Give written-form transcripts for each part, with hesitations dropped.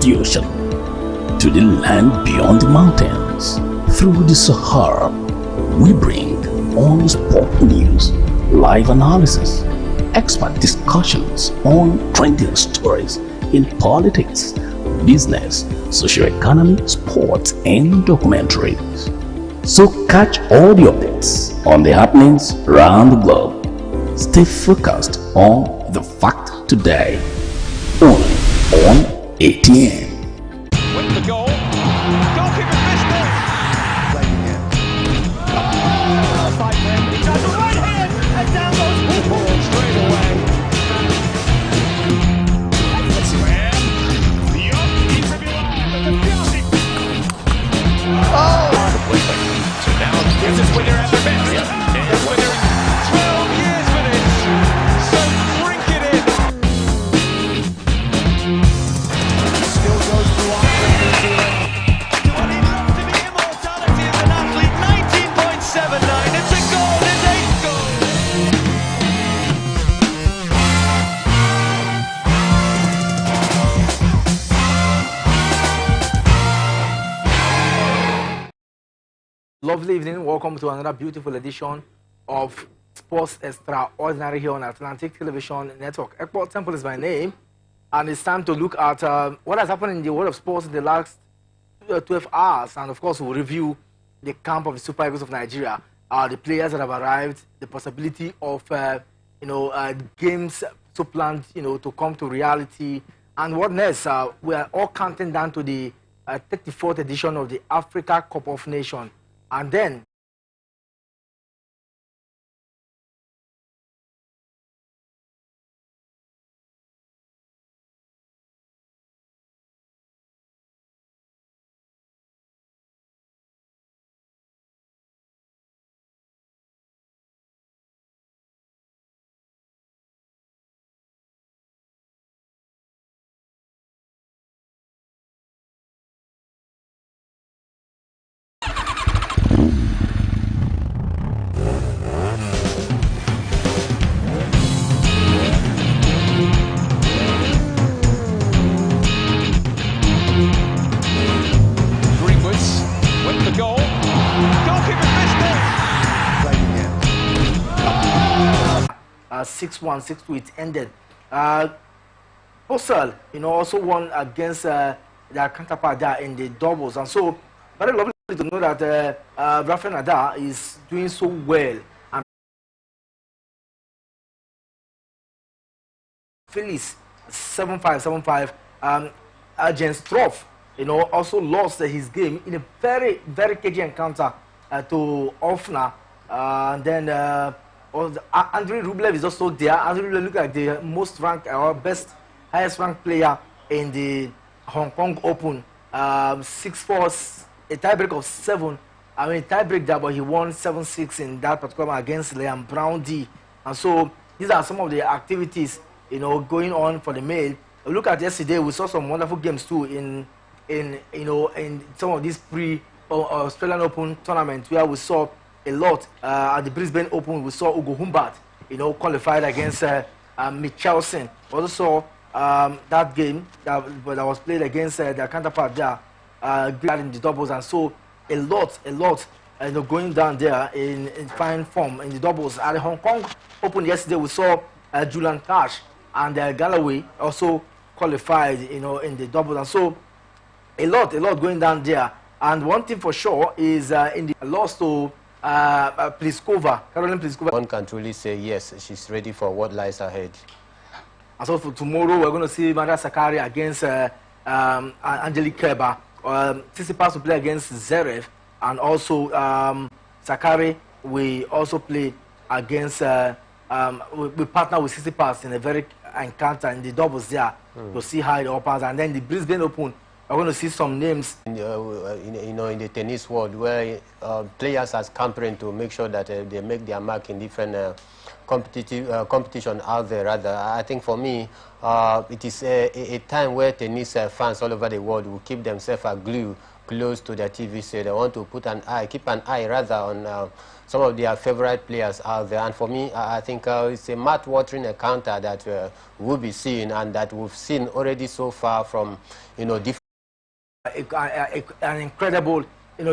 the ocean, to the land beyond the mountains, through the Sahara, we bring on sport news, live analysis, expert discussions on trending stories in politics, business, socio-economy, sports, and documentaries. So catch all the updates on the happenings around the globe. Stay focused on the fact today, only on ATM. With the goal, goalkeeper missed it. Right again. Oh, fight him. He does the right hand, and down goes Hooper straight away. Graham, Young needs to be alive. Oh! So now this is when they're at their best. That's when they're 12 years for this. So drink it in. Still goes to Andre New Zealand. What he loves to be immortality as an athlete. 19.79. It's a goal. It's 8 goals. Lovely evening. Welcome to another beautiful edition of Sports Extraordinary here on Atlantic Television Network. Ekpo Temple is my name, and it's time to look at what has happened in the world of sports in the last 12 hours. And of course, we'll review the camp of the Super Eagles of Nigeria, the players that have arrived, the possibility of games to planned, to come to reality, and what next. We are all counting down to the 34th edition of the Africa Cup of Nations. And then Greenwoods with the goal. Goalkeeper missed it. Right again. 6-1, 6-2, it ended. Postal, also won against their counterpart there in the doubles. And so, very lovely to know that Rafael Nadal is doing so well. And Phyllis, 7-5, 7-5. Jens Stroff, also lost his game in a very, very cagey encounter to Offner. And then Andrei Rublev is also there. Andrei Rublev looks like the most ranked, or highest ranked player in the Hong Kong Open. 6-4, a tiebreak of 7. I mean, tiebreak there, but he won 7-6 in that particular one against Liam Brownlee. And so these are some of the activities, going on for the male. Look at yesterday, we saw some wonderful games too in some of these pre-Australian Open tournaments where we saw a lot. At the Brisbane Open, we saw Ugo Humbert, qualified against Michelson. We also saw that game that was played against their counterpart there, in the doubles. And so a lot, going down there in fine form in the doubles. At the Hong Kong Open yesterday, we saw Julian Cash and Galloway also qualified, in the doubles. And so a lot going down there. And one thing for sure is in the loss to Pliskova, Caroline Pliskova. One can truly say yes, she's ready for what lies ahead. And so for tomorrow, we're going to see Maria Sakkari against Angelique Kerber. Tsitsipas will play against Zverev, and also Sakkari will also play against. We partner with Tsitsipas in a very encounter in the doubles there to see how it opens. And then the Brisbane Open, we're going to see some names. In the tennis world, where players are scampering to make sure that they make their mark in different competition out there. Rather, I think for me, it is a time where tennis fans all over the world will keep themselves glued close to their TV set. They want to keep an eye rather on some of their favorite players out there. And for me, I think it's a mouth-watering encounter that we'll be seeing, and that we've seen already so far from, different. An incredible,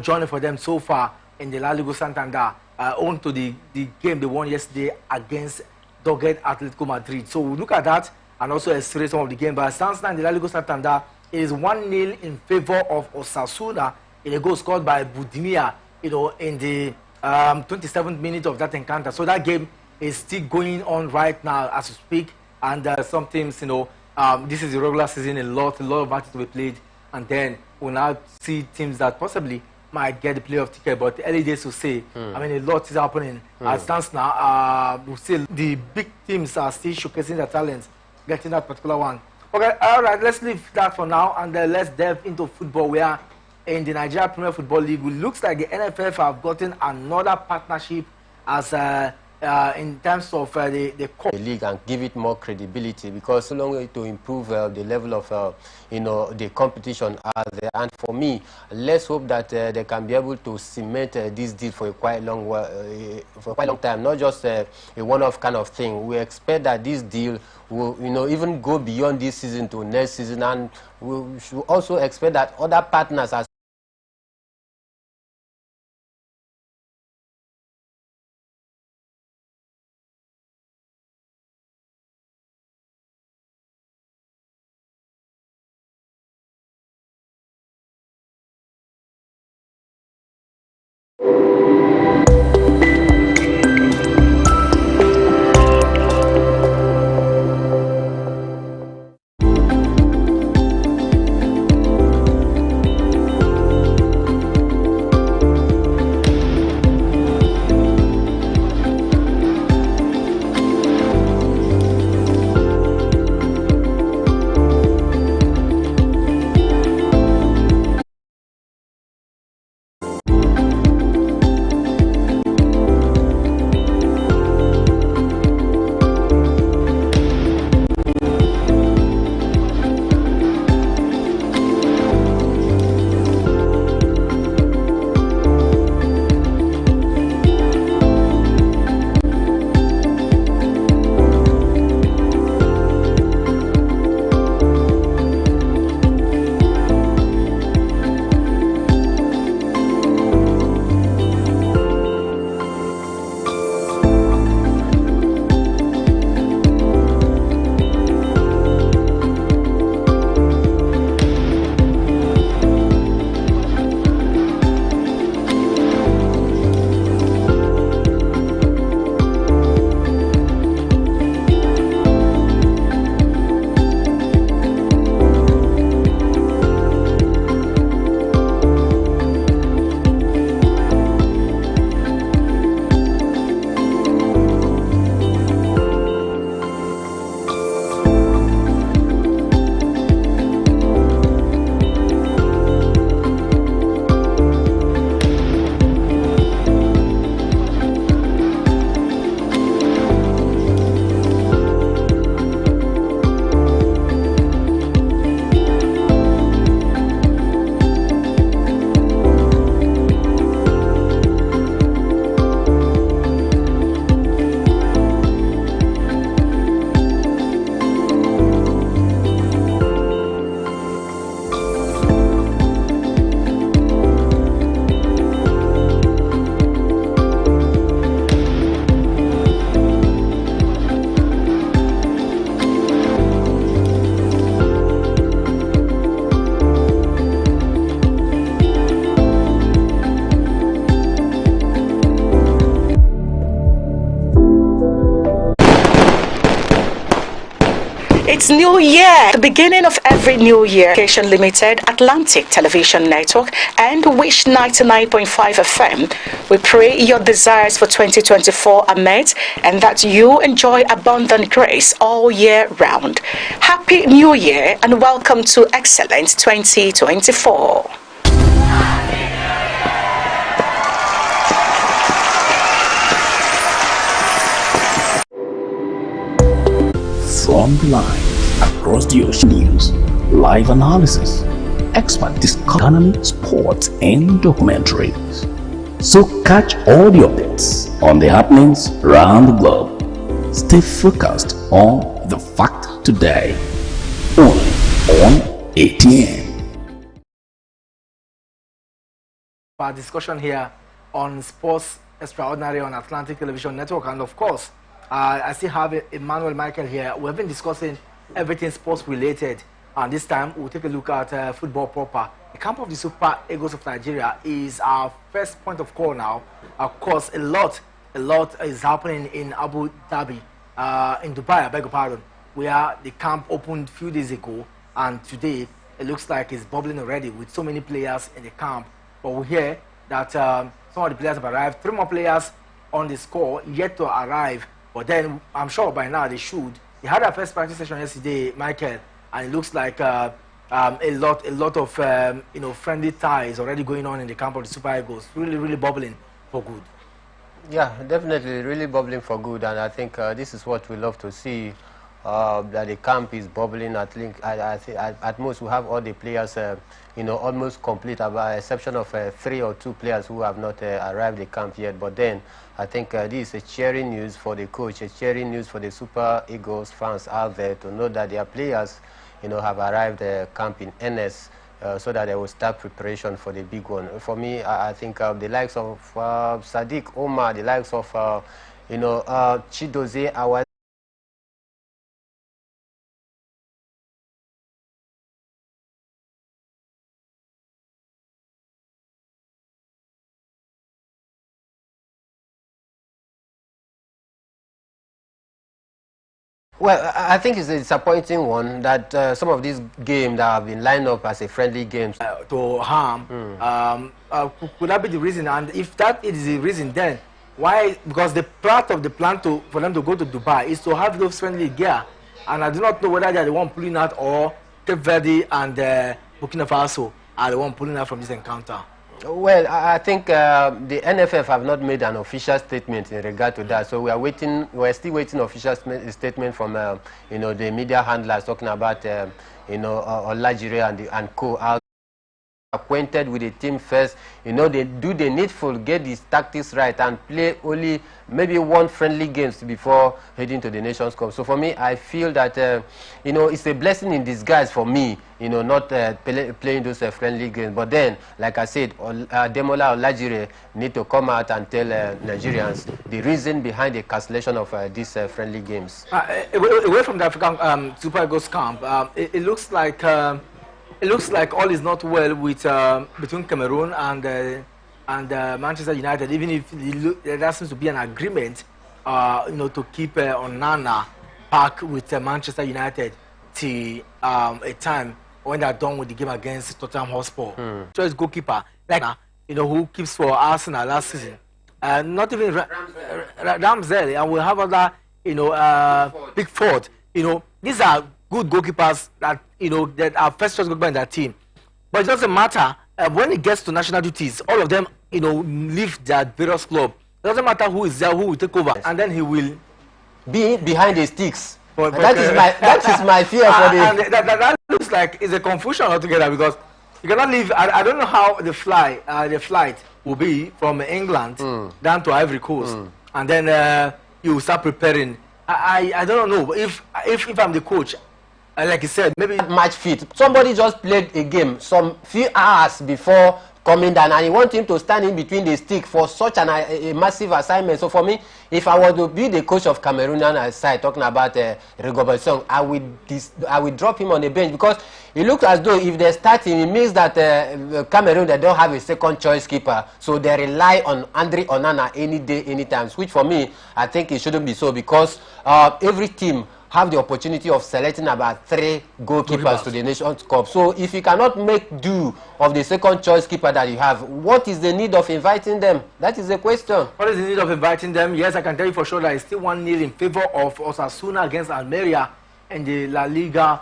journey for them so far in the La Liga Santander, on to the game they won yesterday against Dogged Atletico Madrid. So we look at that and also explain some of the game. But stands now in the La Liga Santander, it is 1-0 in favor of Osasuna in a goal scored by Budimir, in the 27th minute of that encounter. So that game is still going on right now as we speak. And some teams, this is the regular season, a lot of matches to be played. And then we'll now see teams that possibly might get the playoff ticket, but early days to say. I mean, a lot is happening. As stands now, we see the big teams are still showcasing their talents, getting that particular one. Okay, all right, let's leave that for now, and let's delve into football, where in the Nigeria Premier Football League, it looks like the NFF have gotten another partnership as in terms of the league, and give it more credibility, because so long to improve the level of the competition out there. And for me, let's hope that they can be able to cement this deal for a quite long time, not just a one-off kind of thing. We expect that this deal will even go beyond this season to next season, and we should also expect that other partners are It's New Year, the beginning of every new year. Education Limited, Atlantic Television Network, and Wish 99.5 FM. We pray your desires for 2024 are met and that you enjoy abundant grace all year round. Happy New Year and welcome to Excellent 2024. From the line across the ocean, news, live analysis, expert discuss economy, sports, and documentaries. So catch all the updates on the happenings around the globe. Stay focused on the fact today, only on ATN. Our discussion here on Sports Extraordinary on Atlantic Television Network, and of course, I still have Emmanuel Michael here. We've been discussing everything sports related, and this time we'll take a look at football proper. The camp of the Super Eagles of Nigeria is our first point of call now. Of course, a lot is happening in Abu Dhabi, in Dubai, I beg your pardon, where the camp opened a few days ago, and today it looks like it's bubbling already with so many players in the camp. But we hear that some of the players have arrived. 3 more players on the score yet to arrive, but then I'm sure by now they should. They had their first practice session yesterday, Michael, and it looks like a lot of friendly ties already going on in the camp of the Super Eagles. Really bubbling for good. Yeah, definitely, really bubbling for good, and I think this is what we love to see. That the camp is bubbling. I think at most we have all the players, almost complete, with the exception of 3 or 2 players who have not arrived at camp yet. But then I think this is a cheering news for the coach, a cheering news for the Super Eagles fans out there to know that their players, have arrived at camp in NS. So that they will start preparation for the big one. For me, I think the likes of Sadiq Omar, the likes of Chidozie Awa. Well, I think it's a disappointing one that some of these games that have been lined up as a friendly games to harm. Could that be the reason? And if that is the reason, then why? Because the part of the plan for them to go to Dubai is to have those friendly gear, and I do not know whether they are the one pulling out or Cape Verde and Burkina Faso are the one pulling out from this encounter. Well, I think the NFF have not made an official statement in regard to that, so we are waiting. We are still waiting official statement from the media handlers talking about Olajire and co out acquainted with the team first. They do the needful, get these tactics right, and play only maybe 1 friendly games before heading to the Nations Cup. So for me, I feel that it's a blessing in disguise for me, not playing those friendly games. But then, like I said, Demola Olajire need to come out and tell Nigerians the reason behind the cancellation of these friendly games. Away from the African Super Eagles camp, it looks like. It looks like all is not well with between Cameroon and Manchester United. Even if there seems to be an agreement, to keep Onana back with Manchester United till a time when they're done with the game against Tottenham Hotspur. So it's goalkeeper, like who keeps for Arsenal last season. Not even Ramsey, and we have other Pickford. These are good goalkeepers that that are first choice goalkeepers in their team, but it doesn't matter when it gets to national duties. All of them leave their various club. It doesn't matter who is there, who will take over, and then he will be behind the sticks. That is my fear for the. And that looks like it's a confusion altogether, because you cannot leave. I don't know how the flight will be from England down to Ivory Coast, and then you start preparing. I don't know if I'm the coach. Like you said, maybe match fit. Somebody just played a game some few hours before coming down, and you want him to stand in between the stick for such a massive assignment. So for me, if I were to be the coach of Cameroonian side talking about Rigobert Song, I would drop him on the bench, because it looks as though if they start him, it means that Cameroon, they don't have a second choice keeper, so they rely on Andre Onana any day, anytime. Which for me, I think it shouldn't be so, because every team have the opportunity of selecting about 3 goalkeepers to the Nations Cup. So if you cannot make do of the second choice keeper that you have, what is the need of inviting them? That is the question. What is the need of inviting them? Yes, I can tell you for sure that it's still 1-0 in favor of Osasuna against Almeria in the La Liga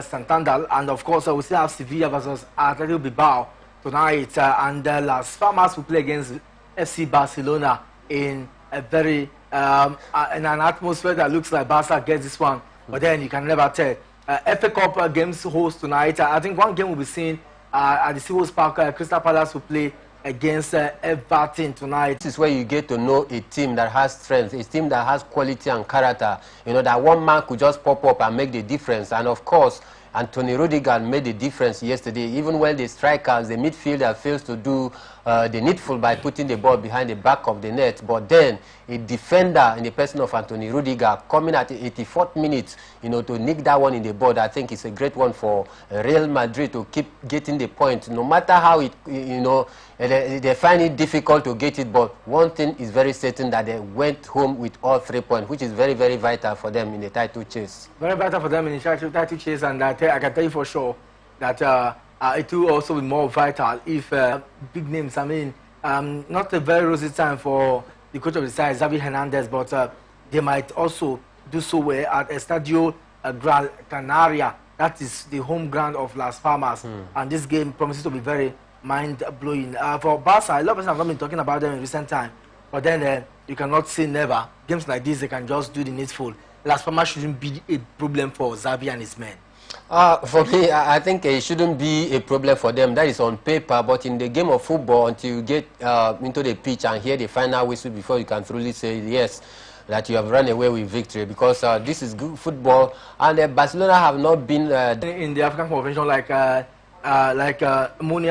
Santander. And of course, we still have Sevilla versus Atletico Bilbao tonight. And Las Palmas will play against FC Barcelona in a very in an atmosphere that looks like Barca gets this one, but then you can never tell. FA Cup games host tonight. I think one game will be seen at the Civils Park. Crystal Palace will play against Everton tonight. This is where you get to know a team that has strength, a team that has quality and character. You know, that one man could just pop up and make the difference. And of course, Anthony Rudiger made the difference yesterday, even when the strikers, the midfielder fails to do the needful by putting the ball behind the back of the net. But then a defender in the person of Anthony Rudiger coming at the 84th minute, you know, to nick that one in the board, I think it's a great one for Real Madrid to keep getting the point. No matter how it, you know, they find it difficult to get it, but one thing is very certain, that they went home with all 3 points, which is very, very vital for them in the title chase. Very vital for them in the title chase, and I can tell you for sure that it will also be more vital if big names, I mean, not a very rosy time for the coach of the side, Xavi Hernandez, but they might also do so well at Estadio Gran Canaria. That is the home ground of Las Palmas, and this game promises to be very mind-blowing. For Barca, a lot of people have not been talking about them in recent time, but then you cannot say never. Games like this, they can just do the needful. Las Palmas shouldn't be a problem for Xavi and his men. For me, I think it shouldn't be a problem for them. That is on paper, but in the game of football, until you get into the pitch and hear the final whistle before you can truly say yes, that you have run away with victory, because this is good football, and Barcelona have not been in the African Convention like Monia